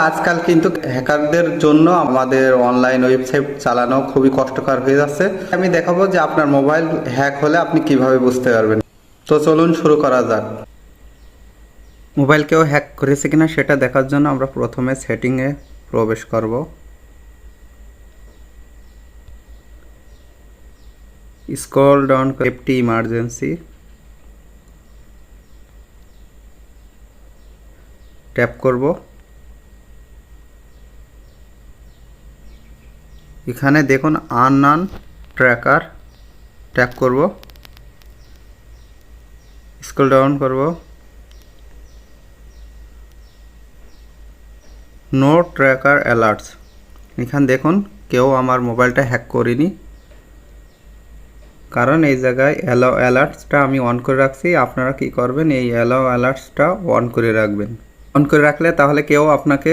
আজকাল কিন্তু হ্যাকারদের জন্য আমাদের অনলাইন ওয়েবসাইট চালানো খুবই কষ্টকর হয়ে যাচ্ছে। আমি দেখাবো যে আপনার মোবাইল হ্যাক হলে আপনি কিভাবে বুঝতে পারবেন। তো চলুন শুরু করা যাক। মোবাইল কেউ হ্যাক করেছে কিনা সেটা দেখার জন্য আমরা প্রথমে সেটিংয়ে প্রবেশ করব। স্ক্রল ডাউন করে সেফটি ইমার্জেন্সি ট্যাপ করব। এখানে দেখুন আননোন ট্র্যাকার ট্যাপ করব। স্ক্রল ডাউন করব। নো ট্র্যাকার অ্যালার্টস, এখানে দেখুন কেউ আমার মোবাইলটা হ্যাক করেনি, কারণ এই জায়গায় অ্যালাউ অ্যালার্টসটা আমি অন করে রাখছি। আপনারা কি করবেন, এই অ্যালাউ অ্যালার্টসটা অন করে রাখবেন। অন করে রাখলে তাহলে কেউ আপনাকে